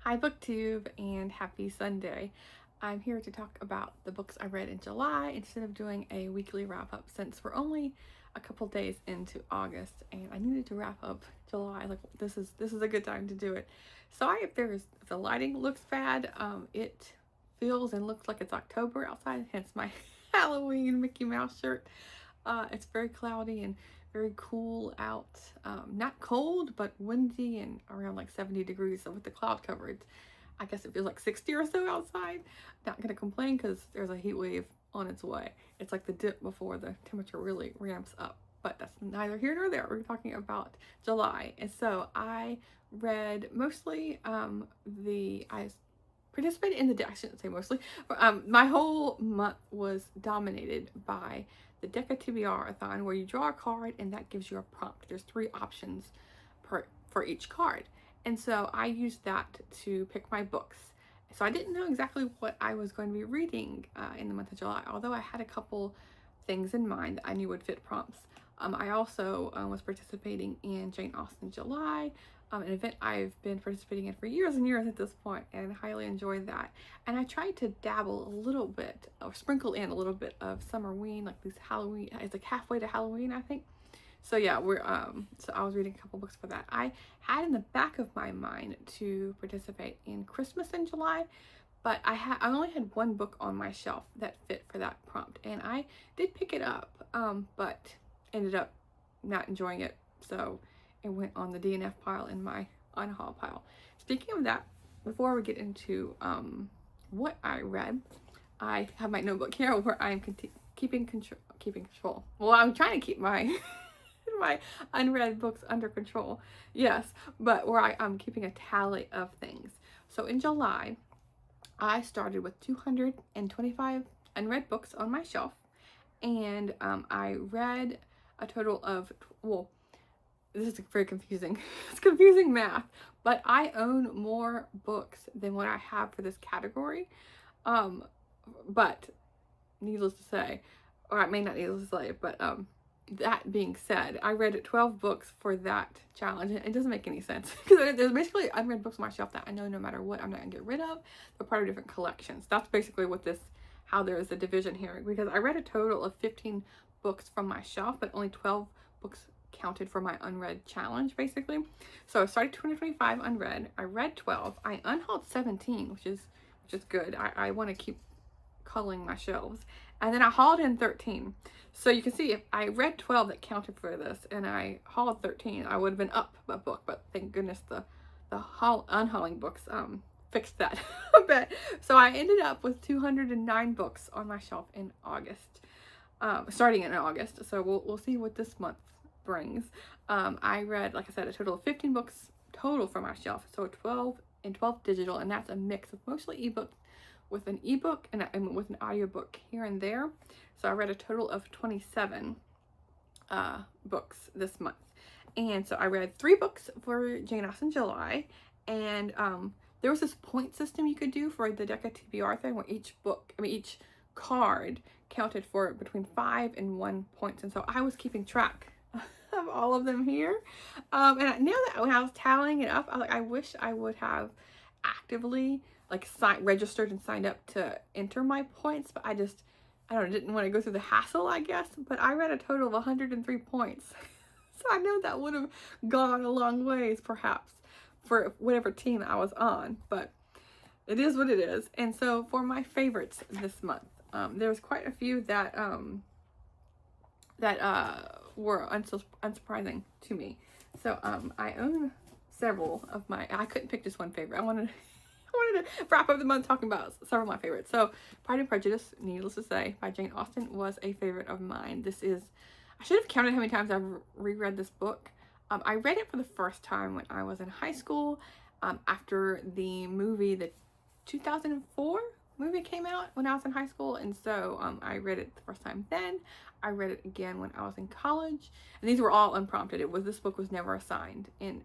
Hi BookTube and happy Sunday. I'm here to talk about the books I read in July instead of doing a weekly wrap up since we're only a couple days into August and I needed to wrap up July. Like this is a good time to do it. So if the lighting looks bad, it feels and looks like it's October outside, hence my Halloween Mickey Mouse shirt. It's very cloudy and very cool out. Not cold, but windy and around like 70 degrees. So with the cloud coverage, I guess it feels like 60 or so outside. Not gonna complain because there's a heat wave on its way. It's like the dip before the temperature really ramps up. But that's neither here nor there. We're talking about July. And so I read mostly I participated in I shouldn't say mostly, but my whole month was dominated by the TBRathon, where you draw a card and that gives you a prompt. There's 3 options for each card. And so I used that to pick my books. So I didn't know exactly what I was going to be reading in the month of July, although I had a couple things in mind that I knew would fit prompts. I also was participating in Jane Austen July, an event I've been participating in for years and years at this point, and highly enjoyed that. And I tried to dabble a little bit, or sprinkle in a little bit of Summerween, like these Halloween. It's like halfway to Halloween, I think. So yeah, so I was reading a couple books for that. I had in the back of my mind to participate in Christmas in July, but I only had one book on my shelf that fit for that prompt, and I did pick it up, but ended up not enjoying it, so it went on the DNF pile in my unhaul pile. Speaking of that, before we get into what I read, I have my notebook here where I'm keeping control. Well, I'm trying to keep my my unread books under control, yes, but where I'm keeping a tally of things. So in July, I started with 225 unread books on my shelf, and I read a total of, well, this is very confusing. It's confusing math, but I own more books than what I have for this category. But needless to say, or I may not needless to say, but that being said, I read 12 books for that challenge, and it doesn't make any sense because there's basically unread books on my shelf that I know no matter what I'm not gonna get rid of. They're part of different collections. That's basically how there is a division here, because I read a total of 15 books from my shelf, but only 12 books counted for my unread challenge, basically. So I started 225 unread. I read 12. I unhauled 17, which is good. I want to keep culling my shelves. And then I hauled in 13. So you can see if I read 12 that counted for this and I hauled 13, I would have been up a book, but thank goodness the unhauling books fixed that a bit. So I ended up with 209 books on my shelf in August, starting in August. So we'll see what this month brings. I read, like I said, a total of 15 books total from my shelf. So 12 and 12 digital, and that's a mix of mostly ebook with an ebook and with an audiobook here and there. So I read a total of 27 books this month. And so I read 3 books for Jane Austen July, and there was this point system you could do for the TBRathon where each card counted for between 5 and 1 points. And so I was keeping track of all of them here. And now that when I was tallying it up, I wish I would have actively registered and signed up to enter my points, but I don't know, didn't want to go through the hassle, I guess. But I read a total of 103 points. So I know that would have gone a long ways, perhaps, for whatever team I was on, but it is what it is. And so for my favorites this month, there's quite a few that were unsurprising to me. So I own several of I couldn't pick just one favorite. I wanted to wrap up the month talking about several of my favorites. So Pride and Prejudice, needless to say, by Jane Austen was a favorite of mine. I should have counted how many times I've reread this book. I read it for the first time when I was in high school, after the 2004 movie came out when I was in high school, and so I read it the first time then. I read it again when I was in college, and these were all unprompted. This book was never assigned in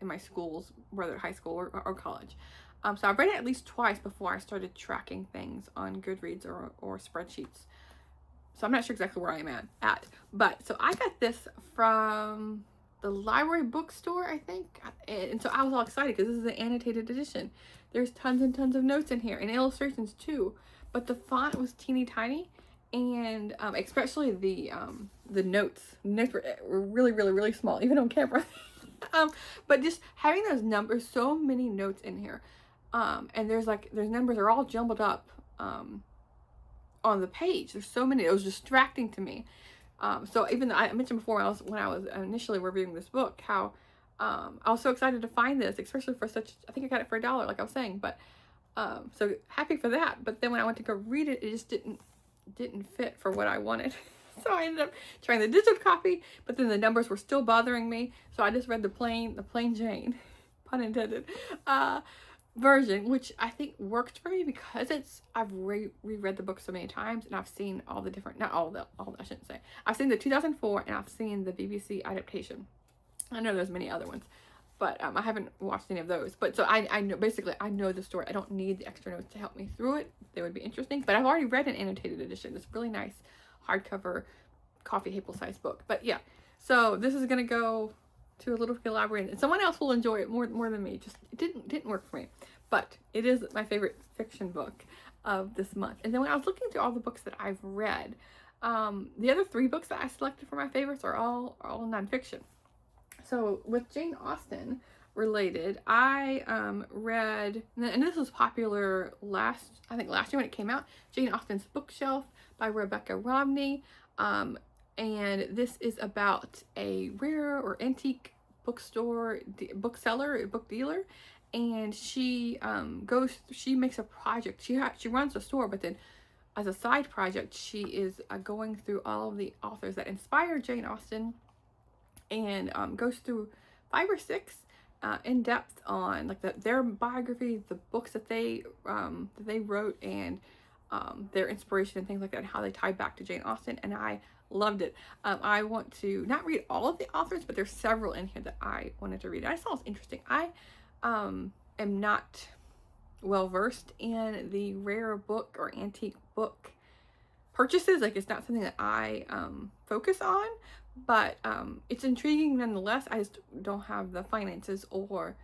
my schools, whether high school or college. So I read it at least twice before I started tracking things on Goodreads or spreadsheets. So I'm not sure exactly where I'm at, but so I got this from the library bookstore, I think. And so I was all excited because this is an annotated edition. There's tons and tons of notes in here and illustrations too. But the font was teeny tiny, and especially the notes. Notes were really, really, really small, even on camera. But just having those numbers, so many notes in here. And there's numbers are all jumbled up on the page. There's so many. It was distracting to me. So even though I mentioned before when I was initially reviewing this book, how I was so excited to find this, especially for I think I got it for $1, like I was saying, but so happy for that. But then when I went to go read it, it just didn't fit for what I wanted. So I ended up trying the digital copy, but then the numbers were still bothering me. So I just read the plain Jane, pun intended, version, which I think worked for me because I've reread the book so many times, and I've seen all the different, not all the I shouldn't say. I've seen the 2004 and I've seen the BBC adaptation. I know there's many other ones, but I haven't watched any of those. But so I know, basically I know the story. I don't need the extra notes to help me through it. They would be interesting, but I've already read an annotated edition. It's really nice hardcover coffee table size book. But yeah, so this is gonna go to a little library, and someone else will enjoy it more than me. Just it didn't work for me, but it is my favorite fiction book of this month. And then when I was looking through all the books that I've read, the other 3 books that I selected for my favorites are all nonfiction. So with Jane Austen related, I read, and this was popular last year when it came out, Jane Austen's Bookshelf by Rebecca Romney. And this is about a rare or antique bookstore, bookseller, book dealer, and she makes a project. She runs a store, but then as a side project, she is going through all of the authors that inspired Jane Austen, and goes through 5 or 6 in depth on like their biography, the books that they wrote, and their inspiration and things like that, and how they tie back to Jane Austen. And I loved it. I want to not read all of the authors, but there's several in here that I wanted to read. I thought it was interesting. I am not well versed in the rare book or antique book purchases. Like, it's not something that I focus on, but it's intriguing nonetheless. I just don't have the finances or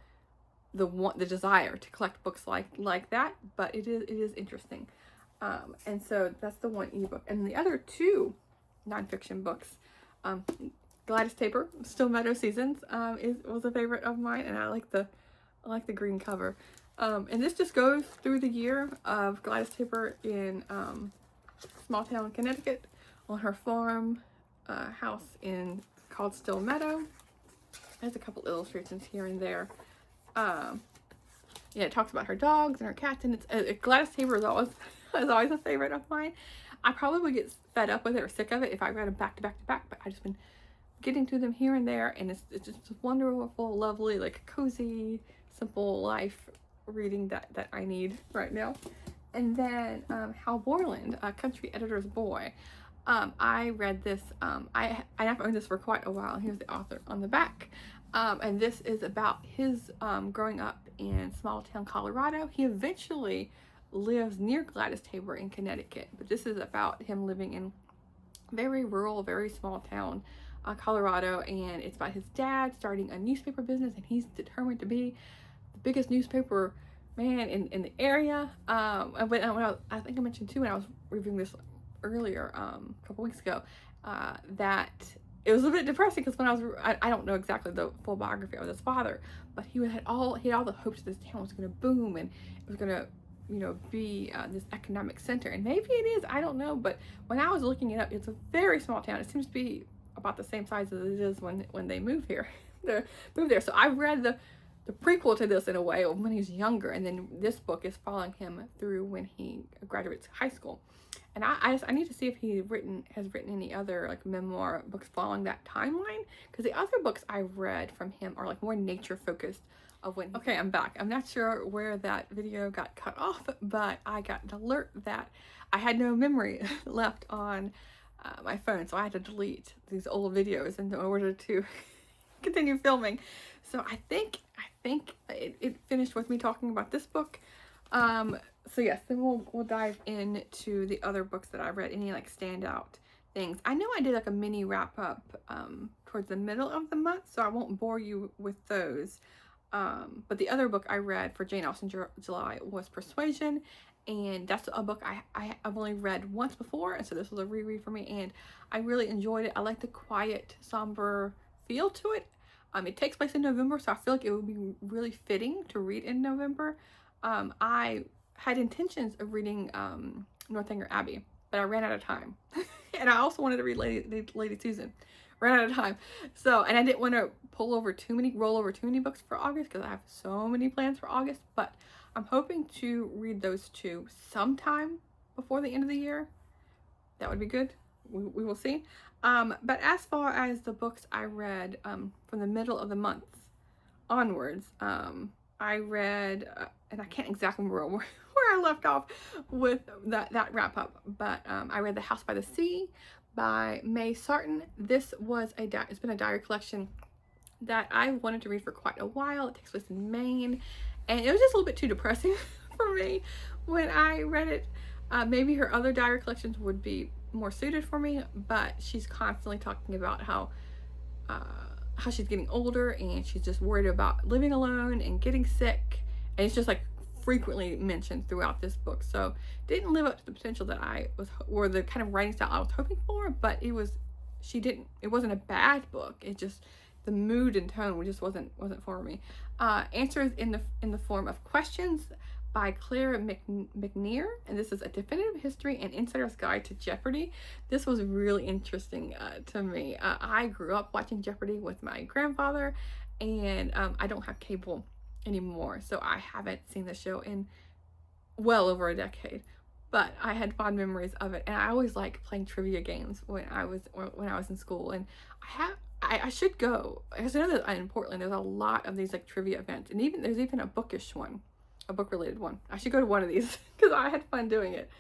the desire to collect books like that, but it is interesting. And so that's the one ebook. And the other 2 nonfiction books, Gladys Taper, Still Meadow Seasons, was a favorite of mine, and I like the green cover. And this just goes through the year of Gladys Taper in small town Connecticut, on her farm house called Still Meadow. There's a couple illustrations here and there. Yeah, it talks about her dogs and her cats, and Gladys Taper is always a favorite of mine. I probably would get fed up with it or sick of it if I read them back to back to back, but I just been getting through them here and there, and it's just wonderful, lovely, like cozy, simple life reading that I need right now. And then Hal Borland, Country Editor's Boy. I read this. I've owned this for quite a while. Here's the author on the back. And this is about his growing up in small town Colorado. He eventually lives near Gladys Taper in Connecticut, but this is about him living in very rural, very small town Colorado, and it's about his dad starting a newspaper business, and he's determined to be the biggest newspaper man in the area. I think I mentioned too when I was reviewing this earlier a couple weeks ago, that it was a bit depressing because when I don't know exactly the full biography of his father, but he had all the hopes that this town was going to boom, and it was going to be this economic center. And maybe it is, I don't know, but when I was looking it up, it's a very small town. It seems to be about the same size as it is when they move here. They move there. So I read the prequel to this in a way when he's younger, and then this book is following him through when he graduates high school. And I need to see if he has written any other like memoir books following that timeline, because the other books I've read from him are like more nature focused. Okay, I'm back. I'm not sure where that video got cut off, but I got an alert that I had no memory left on my phone, so I had to delete these old videos in order to continue filming. So I think it finished with me talking about this book. So yes, then we'll dive into the other books that I read, any like standout things. I know I did like a mini wrap up towards the middle of the month, so I won't bore you with those. But the other book I read for Jane Austen July was Persuasion, and that's a book I've only read once before, and so this was a reread for me, and I really enjoyed it. I like the quiet, somber feel to it. It takes place in November, so I feel like it would be really fitting to read in November. I had intentions of reading Northanger Abbey, but I ran out of time. And I also wanted to read Lady Susan. Ran out of time. So, and I didn't want to roll over too many books for August because I have so many plans for August, but I'm hoping to read those two sometime before the end of the year. That would be good. We will see. But as far as the books I read from the middle of the month onwards, I read, and I can't exactly remember where I left off with that wrap up, but I read The House by the Sea by May Sarton. This was it's been a diary collection that I wanted to read for quite a while. It takes place in Maine, and it was just a little bit too depressing for me when I read it. Maybe her other diary collections would be more suited for me, but she's constantly talking about how she's getting older and she's just worried about living alone and getting sick, and it's just like frequently mentioned throughout this book. So didn't live up to the potential that I was, or the kind of writing style I was hoping for, but it wasn't a bad book. It just, the mood and tone just wasn't for me. Answers in the form of questions by Claire McNear, and this is a definitive history and insider's guide to Jeopardy. This was really interesting to me. I grew up watching Jeopardy with my grandfather, and I don't have cable anymore, so I haven't seen the show in well over a decade, but I had fond memories of it, and I always liked playing trivia games when I was in school, and I should go, because I know that in Portland there's a lot of these like trivia events, and there's even a book related one. I should go to one of these because I had fun doing it.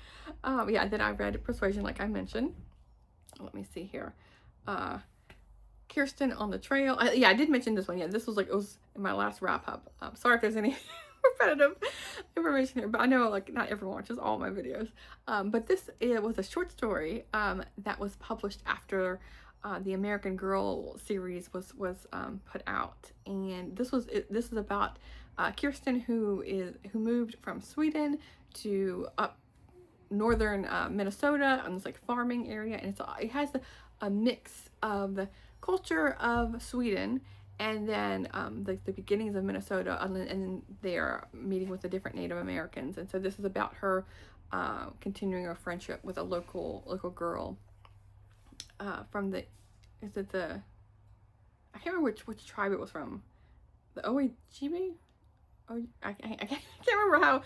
Yeah, then I read Persuasion, like I mentioned. Let me see here. Kirsten on the Trail. Yeah, I did mention this one. Yeah, this was it was in my last wrap up. Sorry if there's any repetitive information here, but I know like not everyone watches all my videos. But it was a short story that was published after the American Girl series was put out, and this is about Kirsten who moved from Sweden to up northern Minnesota on this like farming area, and it has a mix of the culture of Sweden and then the beginnings of Minnesota, and then they are meeting with the different Native Americans. And so this is about her continuing her friendship with a local girl from I can't remember which tribe it was from. The Ojibwe? Oh, I can't remember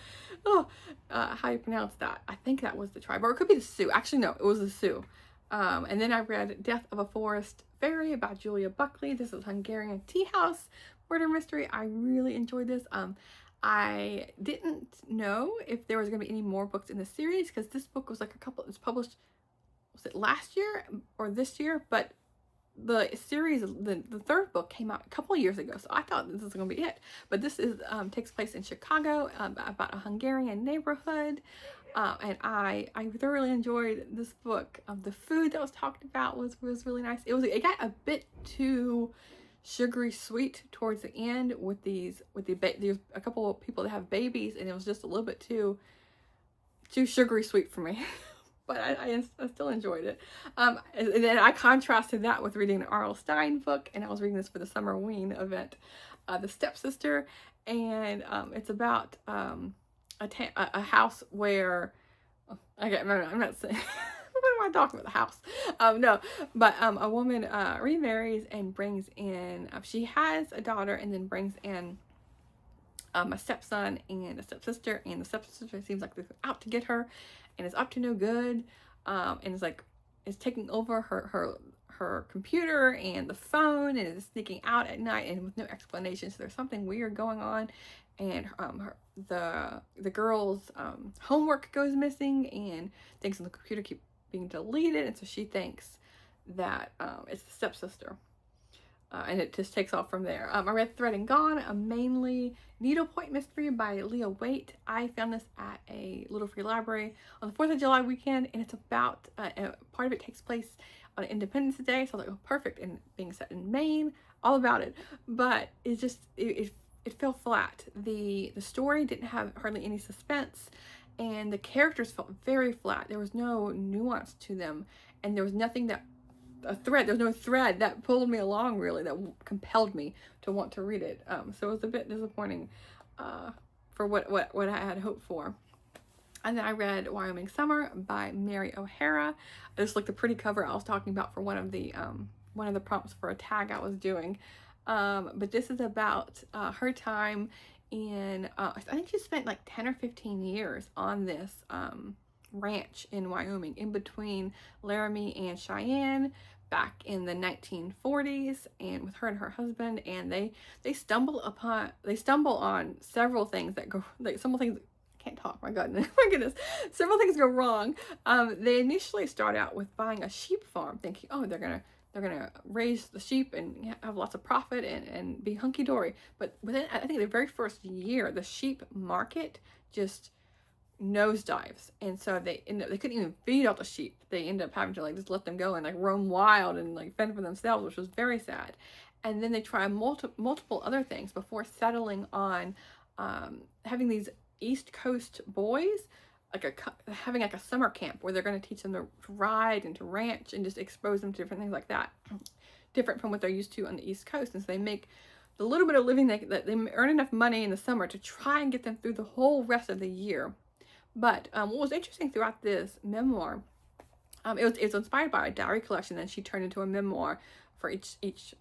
how you pronounce that. I think that was the tribe, or it could be the Sioux. Actually, no, it was the Sioux. And then I read Death of a Forest Fairy by Julia Buckley. This is Hungarian tea house murder mystery. I really enjoyed this. I didn't know if there was going to be any more books in the series, because this book was like it's published, was it last year or this year? But the series, the third book came out a couple of years ago, so I thought this was going to be it. But this takes place in Chicago, about a Hungarian neighborhood, and I thoroughly enjoyed this book. The food that was talked about was really nice. It got a bit too sugary sweet towards the end with there's a couple of people that have babies, and it was just a little bit too sugary sweet for me. But I still enjoyed it. And then I contrasted that with reading an R.L. Stine book, and I was reading this for the Summer Ween event, The Stepsister, and it's about a house where, I'm not saying, what am I talking about, the house? No, but a woman remarries and brings in, she has a daughter and then brings in a stepson and a stepsister, and the stepsister seems like they're out to get her and is up to no good, and is taking over her computer and the phone, and is sneaking out at night and with no explanation. So there's something weird going on, and the girl's homework goes missing, and things on the computer keep being deleted, and so she thinks that it's the stepsister. And it just takes off from there. I read Thread and Gone, a mainly needlepoint mystery by Leah Waite. I found this at a little free library on the 4th of July weekend, and it's about, part of it takes place on Independence Day. So I was like, oh, perfect. And being set in Maine, all about it. But it fell flat. The story didn't have hardly any suspense, and the characters felt very flat. There was no nuance to them, and there was nothing that there was no thread that pulled me along, really, that compelled me to want to read it. So it was a bit disappointing for what I had hoped for. And then I read Wyoming Summer by Mary O'Hara. I just looked a pretty cover I was talking about for one of the prompts for a tag I was doing. But this is about her time in, I think she spent like 10 or 15 years on this ranch in Wyoming, in between Laramie and Cheyenne, back in the 1940s, and with her and her husband, and they stumble on several things that go, like several things, I can't talk, my goodness, several things go wrong. They initially start out with buying a sheep farm, thinking, oh, they're gonna raise the sheep and have lots of profit and be hunky-dory. But within, I think, the very first year, the sheep market just nosedives, and so they couldn't even feed all the sheep. They ended up having to like just let them go and like roam wild and like fend for themselves, which was very sad. And then they try multiple other things before settling on having these East Coast boys having like a summer camp where they're going to teach them to ride and to ranch and just expose them to different things like that, different from what they're used to on the East Coast. And so they make the little bit of living that they earn enough money in the summer to try and get them through the whole rest of the year. But what was interesting throughout this memoir, it was inspired by a diary collection that she turned into a memoir for each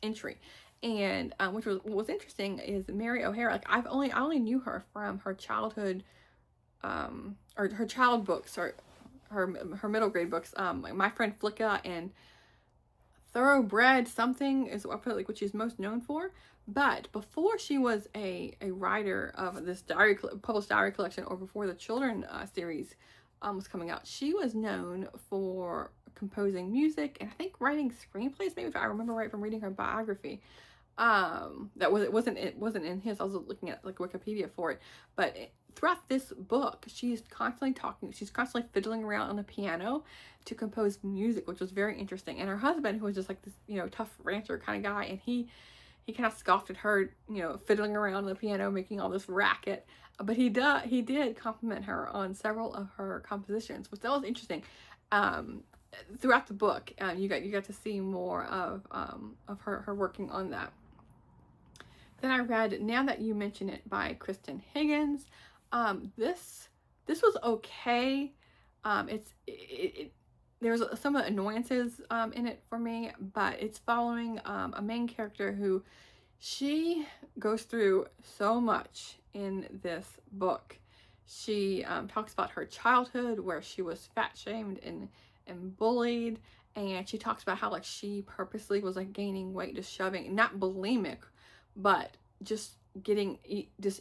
entry. And what was interesting is Mary O'Hara. Like I only knew her from her childhood, or her child books, or her middle grade books. My Friend Flicka and Thoroughbred something is what she's most known for. But before she was a writer of this published diary collection, or before the children series was coming out, she was known for composing music and I think writing screenplays, maybe, if I remember right from reading her biography. It wasn't in his. I was looking at like Wikipedia for it, but throughout this book, she's constantly fiddling around on the piano to compose music, which was very interesting. And her husband, who was just like this, tough rancher kind of guy, and he kind of scoffed at her, fiddling around on the piano, making all this racket. But he did compliment her on several of her compositions, which that was interesting. Throughout the book, you got to see more of her working on that. Then I read Now That You Mention It by Kristen Higgins. This was okay. There's some of the annoyances in it for me, but it's following a main character who, she goes through so much in this book. She talks about her childhood where she was fat shamed and bullied, and she talks about how like she purposely was like gaining weight, just shoving, not bulimic, but just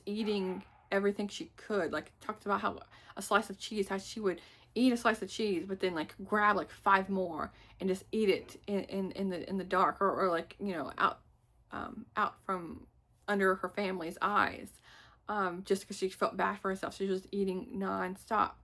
eating everything she could. Like, talked about how a slice of cheese, how she would eat a slice of cheese but then like grab like 5 more and just eat it in the dark, or like out from under her family's eyes, just because she felt bad for herself. She was just eating non-stop.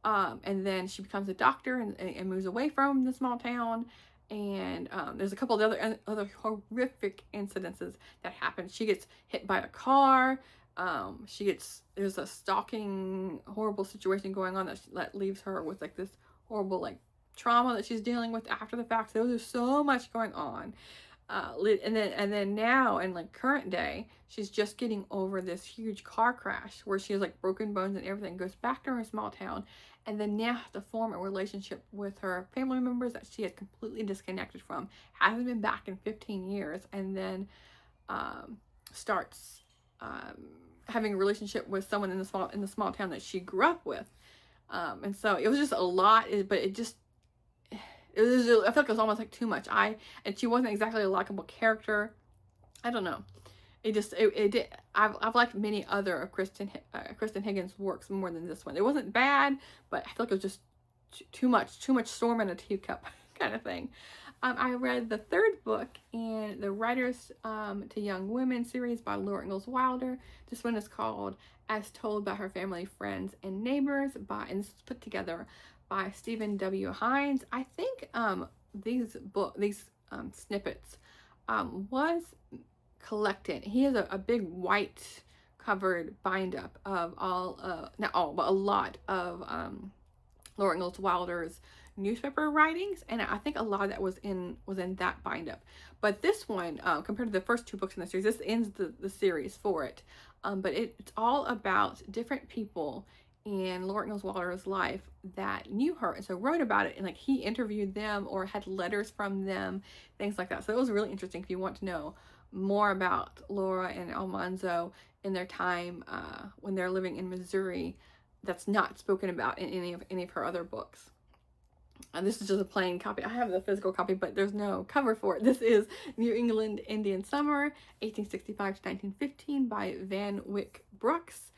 And then she becomes a doctor and moves away from the small town. And there's a couple of other horrific incidences that happen. She gets hit by a car. There's a stalking, horrible situation going on that leaves her with like this horrible like trauma that she's dealing with after the fact. So there's so much going on. And then now in like current day, she's just getting over this huge car crash where she has like broken bones and everything, goes back to her small town, and then now has to form a relationship with her family members that she had completely disconnected from, hasn't been back in 15 years, and then starts having a relationship with someone in the small town that she grew up with. And so it was just a lot, but I feel like it was almost like too much. And she wasn't exactly a likable character. I don't know. I've liked many other of Kristen Higgins' works more than this one. It wasn't bad, but I feel like it was just too much storm in a teacup kind of thing. I read the third book in the Writers to Young Women series by Laura Ingalls Wilder. This one is called As Told by Her Family, Friends, and Neighbors, and this is put together by Stephen W. Hines. I think these snippets was collected. He has a big white covered bind up of all, not all, but a lot of Laura Ingalls Wilder's newspaper writings, and I think a lot of that was in that bind up. But this one, compared to the first two books in the series, this ends the series for it. But it's all about different people in Laura Ingalls Wilder's life that knew her, and so wrote about it, and like he interviewed them or had letters from them, things like that. So it was really interesting if you want to know more about Laura and Almanzo in their time when they're living in Missouri. That's not spoken about in any of her other books. And this is just a plain copy. I have the physical copy, but there's no cover for it. This is New England Indian Summer, 1865 to 1915 by Van Wyck Brooks.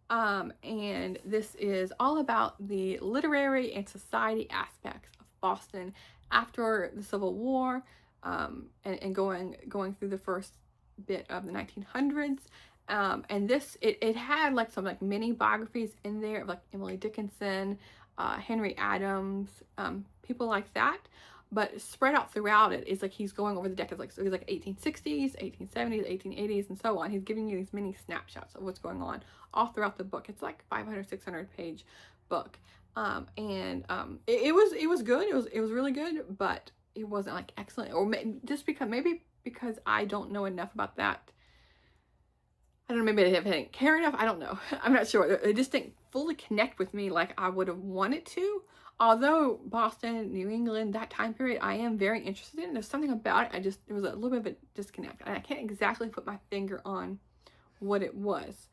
And this is all about the literary and society aspects of Boston after the Civil War, and going through the first bit of the 1900s. And this, it had like some like mini biographies in there of like Emily Dickinson, Henry Adams, people like that. But spread out throughout it is like he's going over the decades, like so he's like 1860s, 1870s, 1880s, and so on. He's giving you these mini snapshots of what's going on all throughout the book. It's like 500, 600 page book, it was good. It was really good, but it wasn't like excellent, or just because I don't know enough about that. I don't know, maybe I didn't care enough. I don't know. I'm not sure. It just didn't fully connect with me like I would have wanted to. Although Boston, New England, that time period, I am very interested in. There's something about it. There was a little bit of a disconnect. And I can't exactly put my finger on what it was.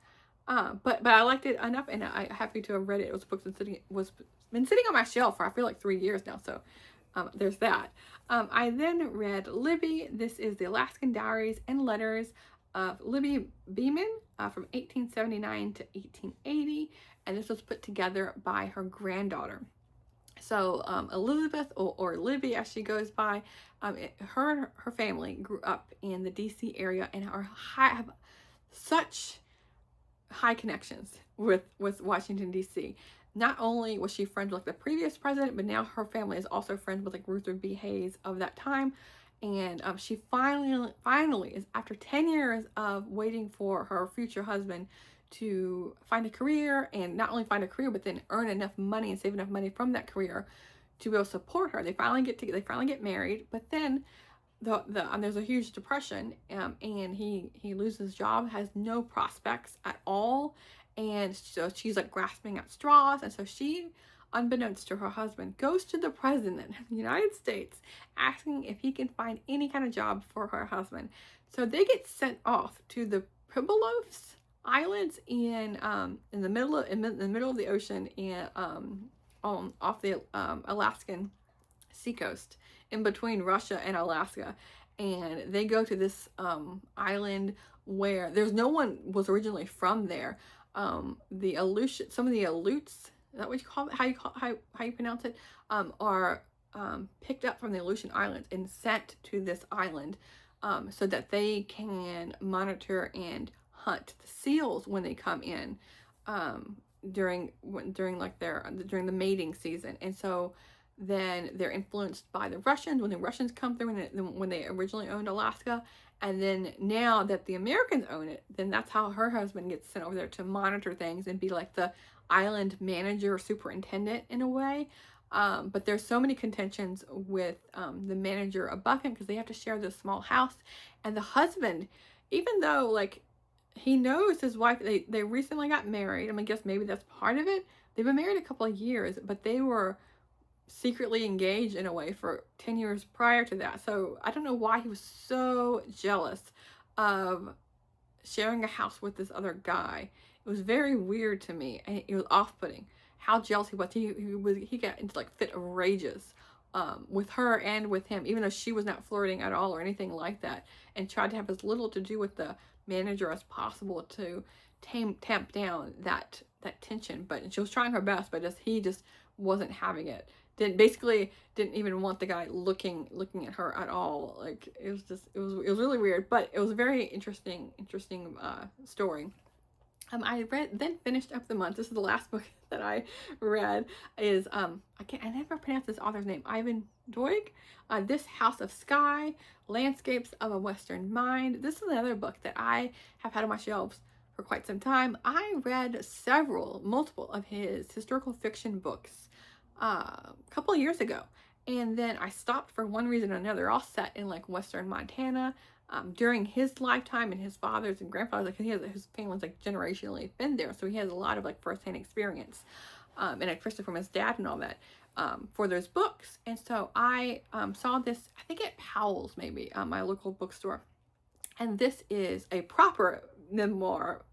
But I liked it enough, and I'm happy to have read it. It was a book that's been sitting on my shelf for I feel like 3 years now. So there's that. I then read Libby. This is the Alaskan Diaries and Letters of Libby Beeman from 1879 to 1880, and this was put together by her granddaughter. So Elizabeth, or Libby as she goes by, her and her family grew up in the DC area and have such high connections with Washington DC. Not only was she friends with like the previous president, but now her family is also friends with like Ruther B. Hayes of that time. And she finally is, after 10 years of waiting for her future husband to find a career, and not only find a career, but then earn enough money and save enough money from that career to be able to support her. They finally get married, but then there's a huge depression, and he loses his job, has no prospects at all, and so she's like grasping at straws, and so she, unbeknownst to her husband, goes to the president of the United States asking if he can find any kind of job for her husband. So they get sent off to the Pribilos Islands in the middle of the ocean, off the Alaskan seacoast, in between Russia and Alaska. And they go to this island where there's no one was originally from there. The Aleutian, some of the Aleuts, is that what you call it? How you pronounce it? Are picked up from the Aleutian Islands and sent to this island, so that they can monitor and hunt the seals when they come in, during the mating season. And so then they're influenced by the Russians when the Russians come through, and when they originally owned Alaska. And then now that the Americans own it, then that's how her husband gets sent over there to monitor things and be like the island manager or superintendent in a way. But there's so many contentions with the manager above him, because they have to share this small house. And the husband, even though like he knows his wife, they recently got married. I mean, I guess maybe that's part of it. They've been married a couple of years, but they were secretly engaged in a way for 10 years prior to that. So I don't know why he was so jealous of sharing a house with this other guy. It was very weird to me, and it was off-putting how jealous he was. He got into like fit of rages with her and with him, even though she was not flirting at all or anything like that, and tried to have as little to do with the manager as possible to tamp down that tension. But she was trying her best, but he just wasn't having it. Didn't even want the guy looking at her at all. Like it was really weird, but it was a very interesting story. I then finished up the month. This is the last book that I read. Is I never pronounce this author's name. Ivan Doig. This House of Sky, Landscapes of a Western Mind. This is another book that I have had on my shelves for quite some time. I read multiple of his historical fiction books a couple of years ago, and then I stopped for one reason or another. They're all set in like Western Montana. During his lifetime and his father's and grandfather's, like his family's like generationally been there, so he has a lot of like firsthand experience, and especially from his dad and all that, for those books. And so I saw this, I think at Powell's, maybe, my local bookstore, and this is a proper memoir,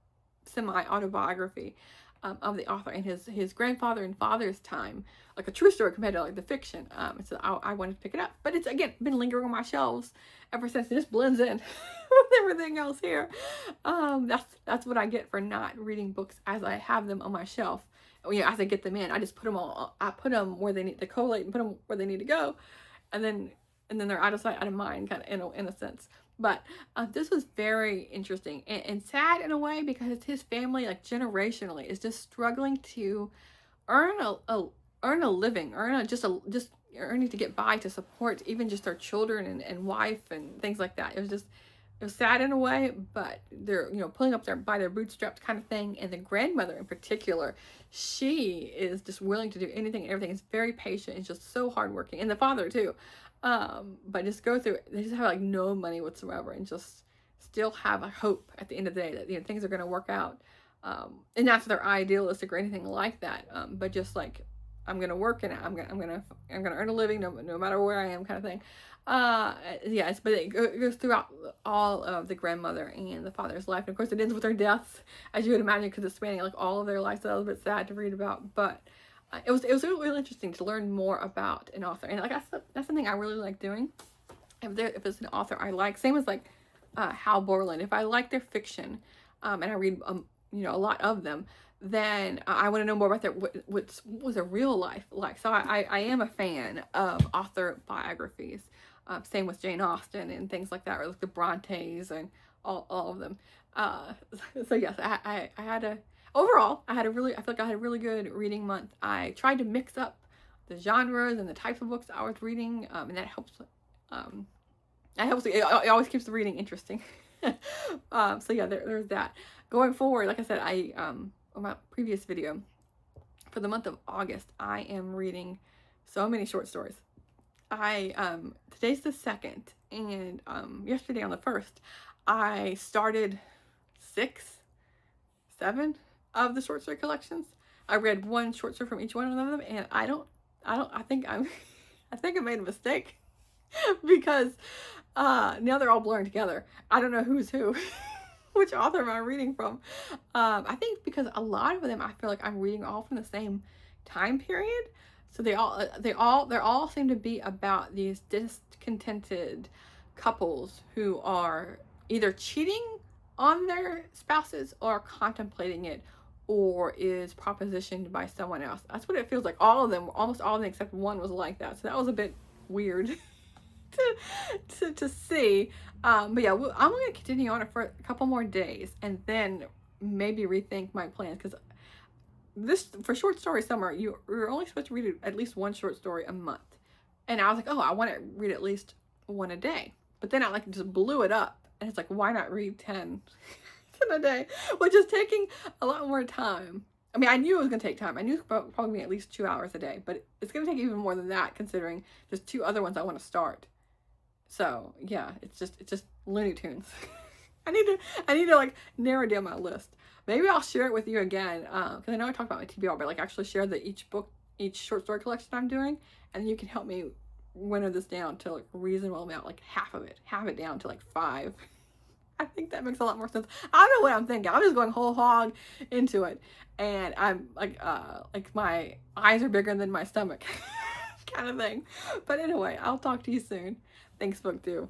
semi-autobiography, of the author and his grandfather and father's time, like a true story compared to like the fiction. So I wanted to pick it up, but it's again been lingering on my shelves ever since. It just blends in with everything else here. That's what I get for not reading books as I have them on my shelf. As I get them in, I just put them all. I put them where they need to collate and put them where they need to go, and then they're out of sight, out of mind, kind of in a sense. But this was very interesting and sad in a way, because his family, like generationally, is just struggling to earn a living, just earning to get by to support even just their children and wife and things like that. It was sad in a way, but they're pulling up by their bootstraps kind of thing. And the grandmother in particular, she is just willing to do anything and everything. Is very patient. It's just so hardworking, and the father too. But just go through it. They just have like no money whatsoever, and just still have a hope at the end of the day that things are going to work out. And not that they're idealistic or anything like that, but just like, I'm gonna work and I'm gonna earn a living no matter where I am, kind of thing. Yes, but it goes throughout all of the grandmother and the father's life, and of course it ends with their deaths, as you would imagine, because it's spanning like all of their lives. So that was a bit sad to read about, but it was really interesting to learn more about an author, and like that's something I really like doing. If it's an author I like, same as like Hal Borland. If I like their fiction, and I read a lot of them, then I want to know more about what was a real life like. So I am a fan of author biographies. Same with Jane Austen and things like that, or like the Brontes and all of them. So yes, I feel like I had a really good reading month. I tried to mix up the genres and the types of books I was reading, and that helps. It always keeps the reading interesting. So yeah, there's that. Going forward, like I said, on my previous video, for the month of August, I am reading so many short stories. Today's the 2nd, and yesterday on the 1st, I started 7 of the short story collections. I read one short story from each one of them, and I think I made a mistake because now they're all blurring together. I don't know who's who. Which author am I reading from? I think because a lot of them, I feel like I'm reading all from the same time period. So they all seem to be about these discontented couples who are either cheating on their spouses or contemplating it, or is propositioned by someone else. That's what it feels like. All of them, almost all of them except one, was like that. So that was a bit weird to see. But yeah, I'm going to continue on it for a couple more days, and then maybe rethink my plans, because for short story summer, you're only supposed to read at least one short story a month. And I was like, oh, I want to read at least one a day. But then I like just blew it up, and it's like, why not read 10 a day, which is taking a lot more time. I mean, I knew it was going to take time. I knew it was probably at least 2 hours a day, but it's going to take even more than that, considering there's 2 other ones I want to start. So yeah, it's just Looney Tunes. I need to like narrow down my list. Maybe I'll share it with you again, because I know I talked about my TBR, but like actually share each short story collection I'm doing, and you can help me winnow this down to like a reasonable amount, like half it down to like 5. I think that makes a lot more sense. I don't know what I'm thinking. I'm just going whole hog into it, and I'm like my eyes are bigger than my stomach, kind of thing. But anyway, I'll talk to you soon. Thanks, BookTube.